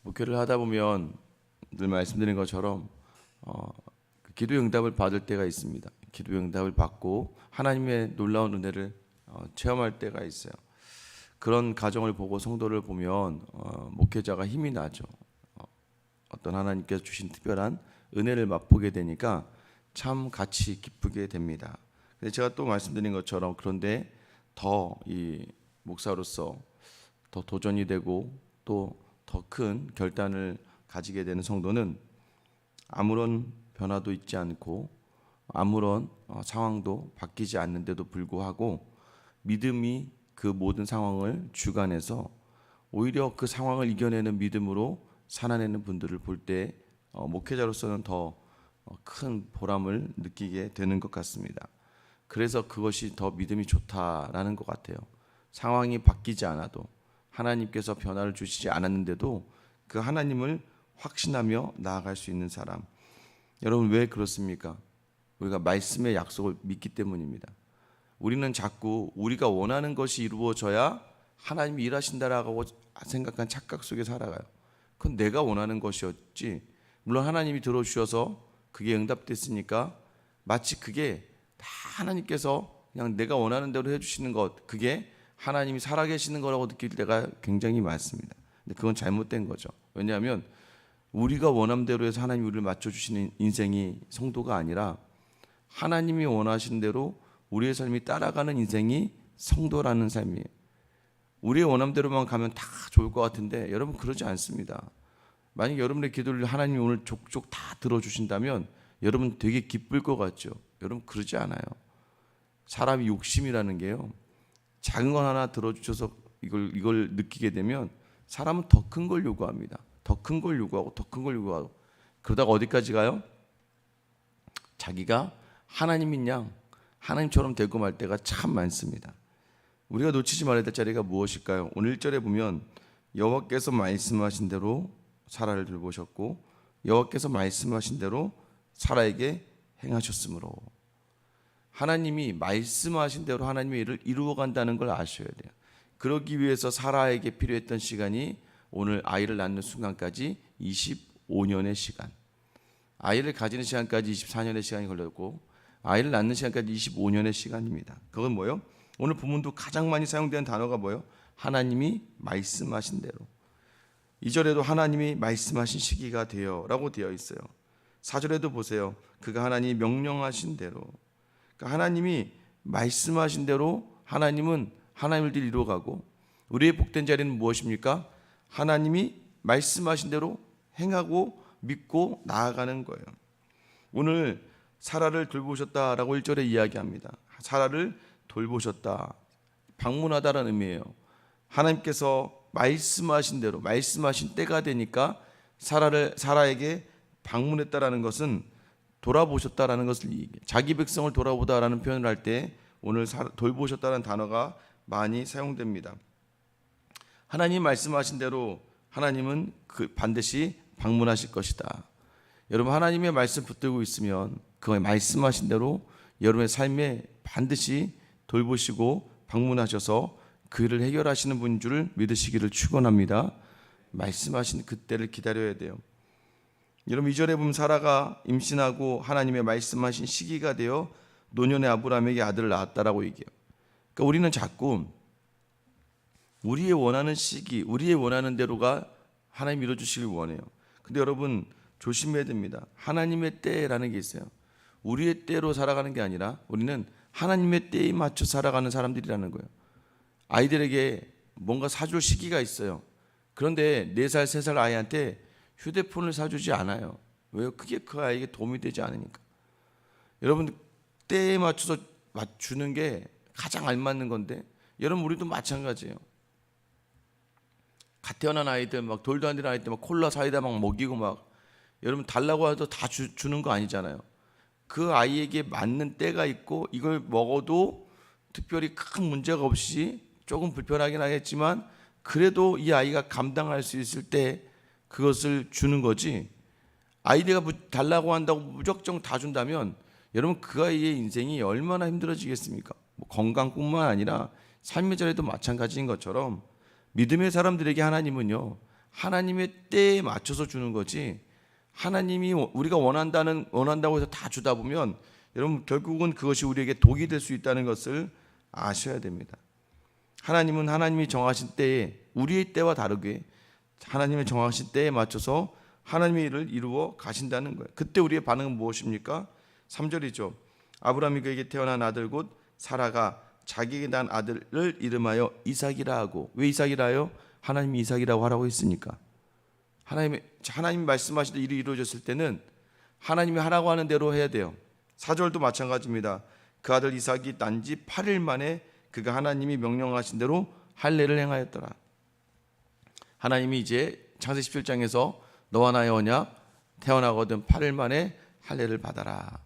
목회를 하다 보면 늘 말씀드린 것처럼 그 기도 응답을 받을 때가 있습니다. 기도 응답을 받고 하나님의 놀라운 은혜를 체험할 때가 있어요. 그런 가정을 보고 성도를 보면 목회자가 힘이 나죠. 어떤 하나님께서 주신 특별한 은혜를 맛보게 되니까 참 같이 기쁘게 됩니다. 근데 제가 또 말씀드린 것처럼 그런데 더 이 목사로서 더 도전이 되고 또 더 큰 결단을 가지게 되는 성도는 아무런 변화도 있지 않고 아무런 상황도 바뀌지 않는데도 불구하고 믿음이 그 모든 상황을 주관해서 오히려 그 상황을 이겨내는 믿음으로 살아내는 분들을 볼 때 목회자로서는 더 큰 보람을 느끼게 되는 것 같습니다. 그래서 그것이 더 믿음이 좋다라는 것 같아요. 상황이 바뀌지 않아도 하나님께서 변화를 주시지 않았는데도 그 하나님을 확신하며 나아갈 수 있는 사람. 여러분 왜 그렇습니까? 우리가 말씀의 약속을 믿기 때문입니다. 우리는 자꾸 우리가 원하는 것이 이루어져야 하나님이 일하신다라고 생각한 착각 속에 살아가요. 그건 내가 원하는 것이었지. 물론 하나님이 들어주셔서 그게 응답됐으니까 마치 그게 다 하나님께서 그냥 내가 원하는 대로 해주시는 것, 그게 하나님이 살아계시는 거라고 느낄 때가 굉장히 많습니다. 근데 그건 잘못된 거죠. 왜냐하면 우리가 원함대로 해서 하나님이 우리를 맞춰주시는 인생이 성도가 아니라 하나님이 원하시는 대로 우리의 삶이 따라가는 인생이 성도라는 삶이에요. 우리의 원함대로만 가면 다 좋을 것 같은데 여러분 그러지 않습니다. 만약 여러분의 기도를 하나님이 오늘 족족 다 들어주신다면 여러분 되게 기쁠 것 같죠. 여러분 그러지 않아요. 사람이 욕심이라는 게요, 작은 건 하나 들어주셔서 이걸 느끼게 되면 사람은 더 큰 걸 요구합니다. 더 큰 걸 요구하고 더 큰 걸 요구하고 그러다가 어디까지 가요? 자기가 하나님인 양 하나님처럼 되고 말 때가 참 많습니다. 우리가 놓치지 말아야 될 자리가 무엇일까요? 오늘 1절에 보면 여호와께서 말씀하신 대로 사라를 돌보셨고 여호와께서 말씀하신 대로 사라에게 행하셨으므로, 하나님이 말씀하신 대로 하나님의 일을 이루어간다는 걸 아셔야 돼요. 그러기 위해서 사라에게 필요했던 시간이 오늘 아이를 낳는 순간까지 25년의 시간, 아이를 가지는 시간까지 24년의 시간이 걸렸고 아이를 낳는 시간까지 25년의 시간입니다. 그건 뭐예요? 오늘 본문도 가장 많이 사용되는 단어가 뭐예요? 하나님이 말씀하신 대로. 2절에도 하나님이 말씀하신 시기가 되어 라고 되어 있어요. 4절에도 보세요. 그가 하나님이 명령하신 대로. 그러니까 하나님이 말씀하신 대로 하나님은 하나님을 이루어가고, 우리의 복된 자리는 무엇입니까? 하나님이 말씀하신 대로 행하고 믿고 나아가는 거예요. 오늘 사라를 돌보셨다라고 1절에 이야기합니다. 사라를 돌보셨다, 방문하다라는 의미예요. 하나님께서 말씀하신 대로, 말씀하신 때가 되니까 사라에게 방문했다라는 것은 돌아보셨다라는 것을 얘기해요. 자기 백성을 돌아보다라는 표현을 할 때 오늘 돌보셨다는 단어가 많이 사용됩니다. 하나님 말씀하신 대로 하나님은 반드시 방문하실 것이다. 여러분 하나님의 말씀 붙들고 있으면 그 말씀하신 대로 여러분의 삶에 반드시 돌보시고 방문하셔서 그 일을 해결하시는 분인 줄 믿으시기를 축원합니다. 말씀하신 그때를 기다려야 돼요. 여러분 2절에 보면 사라가 임신하고 하나님의 말씀하신 시기가 되어 노년의 아브라함에게 아들을 낳았다라고 얘기해요. 그러니까 우리는 자꾸 우리의 원하는 시기, 우리의 원하는 대로가 하나님 이루어주시길 원해요. 근데 여러분 조심해야 됩니다. 하나님의 때라는 게 있어요. 우리의 때로 살아가는 게 아니라 우리는 하나님의 때에 맞춰 살아가는 사람들이라는 거예요. 아이들에게 뭔가 사줄 시기가 있어요. 그런데 4살, 3살 아이한테 휴대폰을 사주지 않아요. 왜요? 그게 그 아이에게 도움이 되지 않으니까. 여러분 때에 맞춰서 주는 게 가장 알맞는 건데, 여러분 우리도 마찬가지예요. 갓 태어난 아이들 막 돌도 안 되는 아이들 막 콜라 사이다 막 먹이고 막, 여러분 달라고 해도 다 주는 거 아니잖아요. 그 아이에게 맞는 때가 있고 이걸 먹어도 특별히 큰 문제가 없이 조금 불편하긴 하겠지만 그래도 이 아이가 감당할 수 있을 때 그것을 주는 거지, 아이가 달라고 한다고 무작정 다 준다면 여러분 그 아이의 인생이 얼마나 힘들어지겠습니까? 건강뿐만 아니라 삶의 자리도 마찬가지인 것처럼 믿음의 사람들에게 하나님은요 하나님의 때에 맞춰서 주는 거지, 하나님이 우리가 원한다고 해서 다 주다 보면 여러분 결국은 그것이 우리에게 독이 될 수 있다는 것을 아셔야 됩니다. 하나님은 하나님이 정하신 때에, 우리의 때와 다르게 하나님의 정하신 때에 맞춰서 하나님의 일을 이루어 가신다는 거예요. 그때 우리의 반응은 무엇입니까? 3절이죠. 아브라함이 그에게 태어난 아들 곧 사라가 자기에게 난 아들을 이름하여 이삭이라 하고. 왜 이삭이라 하여? 하나님이 이삭이라고 하라고 했으니까. 하나님이 말씀하신 일이 이루어졌을 때는 하나님이 하라고 하는 대로 해야 돼요. 4절도 마찬가지입니다. 그 아들 이삭이 난 지 8일 만에 그가 하나님이 명령하신 대로 할례를 행하였더라. 하나님이 이제 창세기 17장에서 너와 나의 언약 태어나거든 8일 만에 할례를 받아라.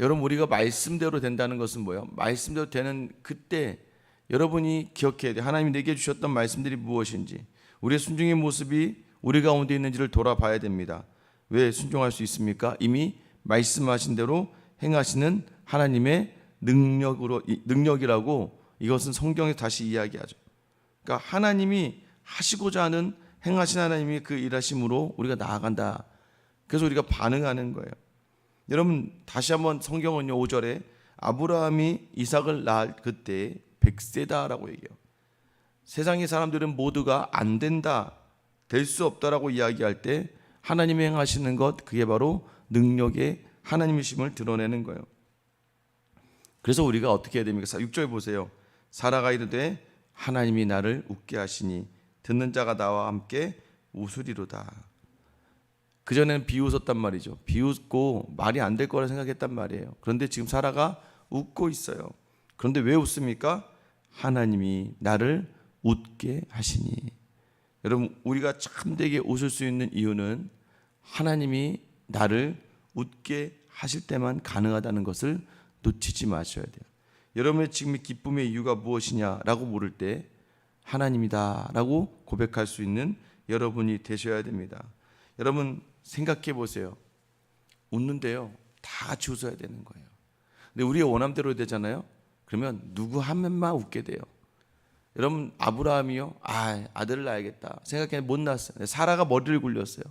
여러분, 우리가 말씀대로 된다는 것은 뭐예요? 말씀대로 되는 그때 여러분이 기억해야 돼요. 하나님이 내게 주셨던 말씀들이 무엇인지, 우리의 순종의 모습이 우리 가운데 있는지를 돌아봐야 됩니다. 왜 순종할 수 있습니까? 이미 말씀하신 대로 행하시는 하나님의 능력이라고, 이것은 성경에 다시 이야기하죠. 그러니까 하나님이 하시고자 하는, 행하신 하나님이 그 일하심으로 우리가 나아간다. 그래서 우리가 반응하는 거예요. 여러분, 다시 한번 성경은요, 5절에 아브라함이 이삭을 낳을 그때 100세다라고 얘기해요. 세상의 사람들은 모두가 안 된다, 될 수 없다라고 이야기할 때 하나님이 행하시는 것, 그게 바로 능력의 하나님이심을 드러내는 거예요. 그래서 우리가 어떻게 해야 됩니까? 6절 보세요. 사라가 이르되 하나님이 나를 웃게 하시니 듣는 자가 나와 함께 웃으리로다. 그전에는 비웃었단 말이죠. 비웃고 말이 안 될 거라 생각했단 말이에요. 그런데 지금 사라가 웃고 있어요. 그런데 왜 웃습니까? 하나님이 나를 웃게 하시니. 여러분, 우리가 참되게 웃을 수 있는 이유는 하나님이 나를 웃게 하실 때만 가능하다는 것을 놓치지 마셔야 돼요. 여러분의 지금 기쁨의 이유가 무엇이냐라고 물을 때 하나님이다 라고 고백할 수 있는 여러분이 되셔야 됩니다. 여러분 생각해 보세요. 웃는데요, 다 같이 웃어야 되는 거예요. 근데 우리의 원함대로 되잖아요. 그러면 누구 한 명만 웃게 돼요. 여러분, 아브라함이요, 아들을 낳아야겠다 생각해 못 낳았어요. 사라가 머리를 굴렸어요.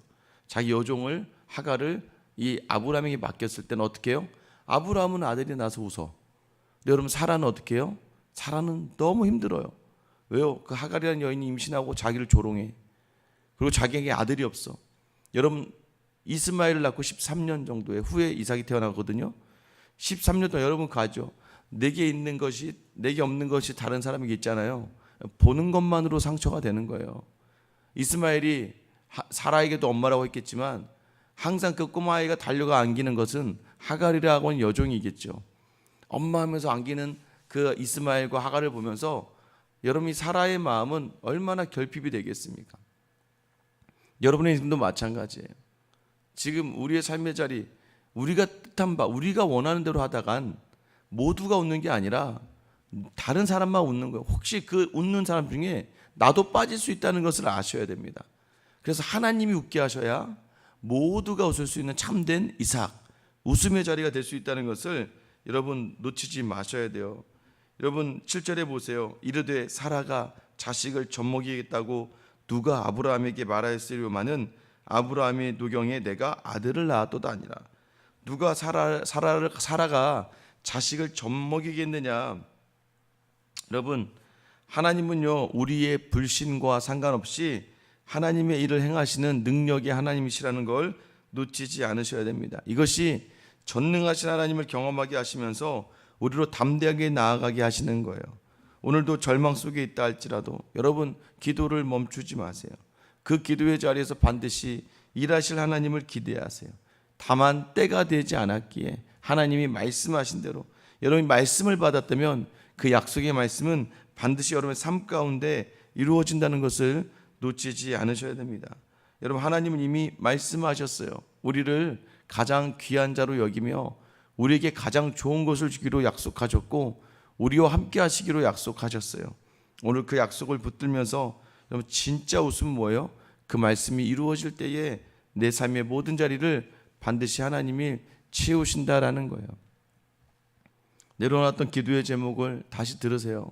자기 여종을 하갈을 이 아브라함에게 맡겼을 때는 어떻게 해요? 아브라함은 아들이 나서 웃어. 근데 여러분, 사라는 어떻게 해요? 사라는 너무 힘들어요. 왜요? 그 하갈이라는 여인이 임신하고 자기를 조롱해. 그리고 자기에게 아들이 없어. 여러분, 이스마엘을 낳고 13년 정도의 후에 이삭이 태어나거든요. 13년 동안 여러분 가죠. 내게 있는 것이, 내게 없는 것이 다른 사람에게 있잖아요. 보는 것만으로 상처가 되는 거예요. 이스마엘이 사라에게도 엄마라고 했겠지만 항상 그 꼬마아이가 달려가 안기는 것은 하갈이라고 하는 여종이겠죠. 엄마 하면서 안기는 그 이스마엘과 하갈을 보면서 여러분이 사라의 마음은 얼마나 결핍이 되겠습니까? 여러분의 인생도 마찬가지예요. 지금 우리의 삶의 자리, 우리가 뜻한 바, 우리가 원하는 대로 하다간 모두가 웃는 게 아니라 다른 사람만 웃는 거예요. 혹시 그 웃는 사람 중에 나도 빠질 수 있다는 것을 아셔야 됩니다. 그래서 하나님이 웃게 하셔야 모두가 웃을 수 있는 참된 이삭, 웃음의 자리가 될 수 있다는 것을 여러분 놓치지 마셔야 돼요. 여러분 7절에 보세요. 이르되 사라가 자식을 젖먹이겠다고 누가 아브라함에게 말하였으려마는 아브라함의 누경에 내가 아들을 낳았도다 아니라. 누가 사라가 자식을 젖먹이겠느냐. 여러분, 하나님은요, 우리의 불신과 상관없이 하나님의 일을 행하시는 능력의 하나님이시라는 걸 놓치지 않으셔야 됩니다. 이것이 전능하신 하나님을 경험하게 하시면서 우리로 담대하게 나아가게 하시는 거예요. 오늘도 절망 속에 있다 할지라도 여러분 기도를 멈추지 마세요. 그 기도의 자리에서 반드시 일하실 하나님을 기대하세요. 다만 때가 되지 않았기에 하나님이 말씀하신 대로 여러분이 말씀을 받았다면 그 약속의 말씀은 반드시 여러분의 삶 가운데 이루어진다는 것을 놓치지 않으셔야 됩니다. 여러분, 하나님은 이미 말씀하셨어요. 우리를 가장 귀한 자로 여기며 우리에게 가장 좋은 것을 주기로 약속하셨고 우리와 함께 하시기로 약속하셨어요. 오늘 그 약속을 붙들면서 여러분 진짜 웃음은 뭐예요? 그 말씀이 이루어질 때에 내 삶의 모든 자리를 반드시 하나님이 채우신다라는 거예요. 내려놨던 기도의 제목을 다시 들으세요.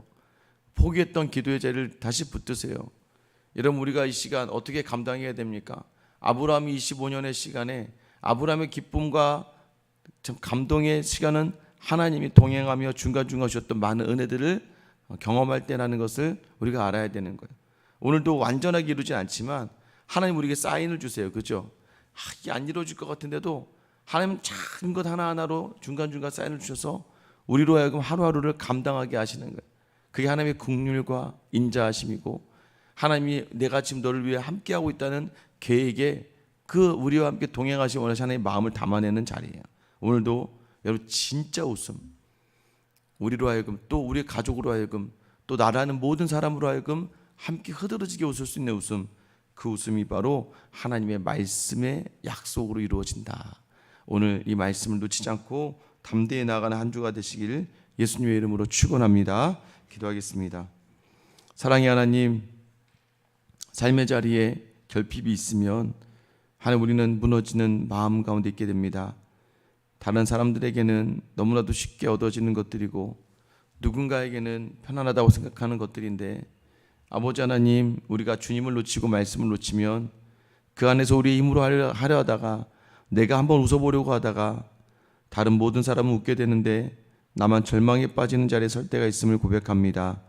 포기했던 기도의 자리를 다시 붙드세요. 여러분, 우리가 이 시간 어떻게 감당해야 됩니까? 아브라함이 25년의 시간에 아브라함의 기쁨과 참 감동의 시간은 하나님이 동행하며 중간중간 주셨던 많은 은혜들을 경험할 때라는 것을 우리가 알아야 되는 거예요. 오늘도 완전하게 이루진 않지만 하나님 우리에게 사인을 주세요. 그죠? 이게 안 이루어질 것 같은데도 하나님은 작은 것 하나하나로 중간중간 사인을 주셔서 우리로 하여금 하루하루를 감당하게 하시는 거예요. 그게 하나님의 긍휼과 인자하심이고, 하나님이 내가 지금 너를 위해 함께하고 있다는 계획에 그 우리와 함께 동행하시 원하시는 하나님의 마음을 담아내는 자리예요. 오늘도 여러분 진짜 웃음, 우리로 하여금 또 우리 가족으로 하여금 또 나라는 모든 사람으로 하여금 함께 흐드러지게 웃을 수 있는 웃음, 그 웃음이 바로 하나님의 말씀의 약속으로 이루어진다. 오늘 이 말씀을 놓치지 않고 담대히 나아가는 한 주가 되시길 예수님의 이름으로 축원합니다. 기도하겠습니다. 사랑의 하나님, 삶의 자리에 결핍이 있으면 하나님 우리는 무너지는 마음 가운데 있게 됩니다. 다른 사람들에게는 너무나도 쉽게 얻어지는 것들이고 누군가에게는 편안하다고 생각하는 것들인데, 아버지 하나님, 우리가 주님을 놓치고 말씀을 놓치면 그 안에서 우리의 힘으로 하려 하다가 내가 한번 웃어보려고 하다가 다른 모든 사람은 웃게 되는데 나만 절망에 빠지는 자리에 설 때가 있음을 고백합니다.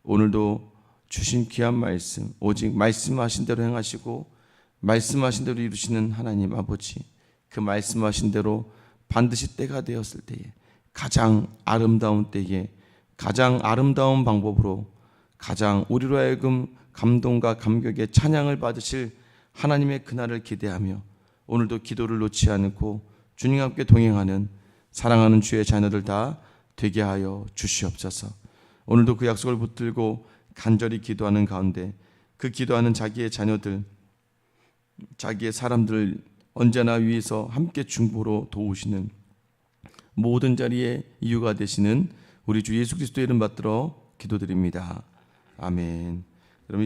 오늘도 주신 귀한 말씀, 오직 말씀하신 대로 행하시고 말씀하신 대로 이루시는 하나님 아버지, 그 말씀하신 대로 반드시 때가 되었을 때에 가장 아름다운 때에 가장 아름다운 방법으로 가장 우리로 하여금 감동과 감격의 찬양을 받으실 하나님의 그날을 기대하며 오늘도 기도를 놓지 않고 주님과 함께 동행하는 사랑하는 주의 자녀들 다 되게 하여 주시옵소서. 오늘도 그 약속을 붙들고 간절히 기도하는 가운데 그 기도하는 자기의 자녀들, 자기의 사람들을 언제나 위에서 함께 중보로 도우시는 모든 자리에 이유가 되시는 우리 주 예수 그리스도의 이름 받들어 기도드립니다. 아멘. 여러분